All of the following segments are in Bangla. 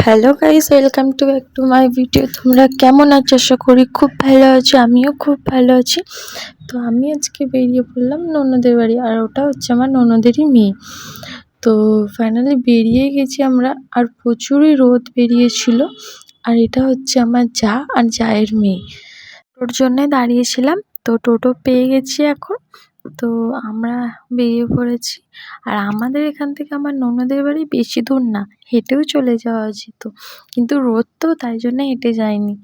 Hello guys, welcome to back to my video. তোমরা কেমন আছো? আশা করি খুব ভালো আছো। আমিও খুব ভালো আছি। তো আমি আজকে বেরিয়ে পড়লাম ননদের বাড়ি, আর ওটা হচ্ছে আমার ননদেরই মেয়ে। তো ফাইনালি বেরিয়ে গেছি আমরা, আর প্রচুরই রোদ বেরিয়েছিল। আর এটা হচ্ছে আমার যা আর জায়ের মেয়ে। ওর জন্যে দাঁড়িয়েছিলাম, তো টোটো পেয়ে গেছি এখন। তো আমরা বেরিয়ে পড়েছি। আর আমাদের এখান থেকে আমার ননদের বাড়ি বেশি দূর না, হেঁটেও চলে যাওয়া যেত, কিন্তু রোদ তো তাই জন্য হেঁটে যাইনি।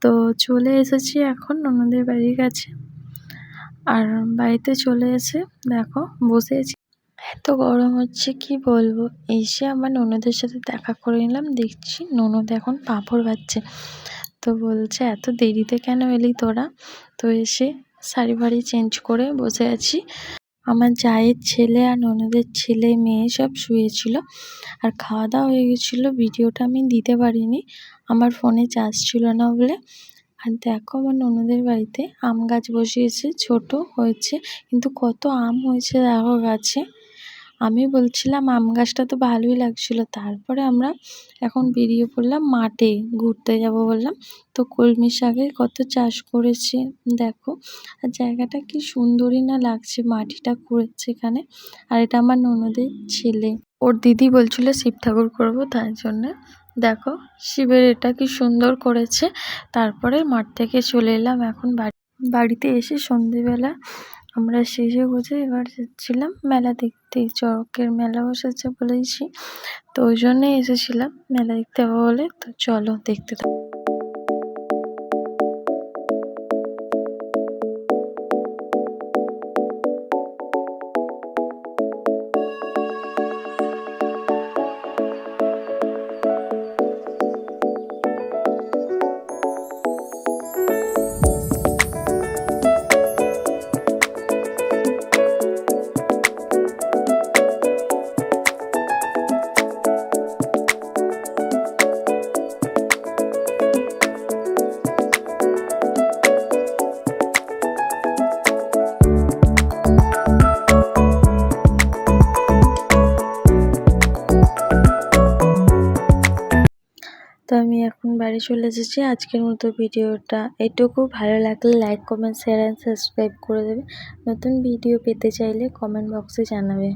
তো চলে এসেছি এখন ননদের বাড়ির কাছে। আর বাড়িতে চলে এসে দেখো বসে আছি। এত গরম হচ্ছে কি বলবো। এসে আমার ননদের সাথে দেখা করে নিলাম। দেখছি ননদ এখন পাঁপড় ভাজছে। তো বলছে এত দেরিতে কেন এলি তোরা? তো এসে শাড়ি ফাড়ি চেঞ্জ করে বসে আছি। আমার জায়ের ছেলে আর ননদের ছেলে মেয়ে সব শুয়েছিল, আর খাওয়া দাওয়া হয়ে গেছিলো। ভিডিওটা আমি দিতে পারিনি, আমার ফোনে চার্জ ছিল না বলে। আর দেখো আমার ননদের বাড়িতে আম গাছ বসিয়েছে, ছোট হয়েছে কিন্তু কত আম হয়েছে দেখো গাছে। আমি বলছিলাম আম গাছটা তো ভালোই লাগছিল। তারপরে আমরা এখন বেরিয়ে পড়লাম মাঠে ঘুরতে যাব বললাম। তো কলমি শাকের কত চাষ করেছে দেখো, আর জায়গাটা কি সুন্দরই না লাগছে, মাটিটা খুঁড়েছে এখানে। আর এটা আমার ননদের ছেলে, ওর দিদি বলছিল শিব ঠাকুর করবো, তার জন্যে দেখো শিবের এটা কি সুন্দর করেছে। তারপরে মাঠ থেকে চলে এলাম এখন বাড়িতে এসে সন্ধেবেলা আমরা সেজে গুজে এবার যাচ্ছিলাম মেলা দেখতে। চড়কের মেলা বসেছে বলেছি, তো ওই জন্যই এসেছিলাম মেলা দেখতে যাবো বলে। তো চলো দেখতে থাকো। তো আমি এখন বাড়ি চলে এসেছি। আজকের মতো ভিডিওটা এটুকু। ভালো লাগলে like, comment, share and subscribe করে দেবে। নতুন ভিডিও পেতে চাইলে কমেন্ট বক্সে জানাবে।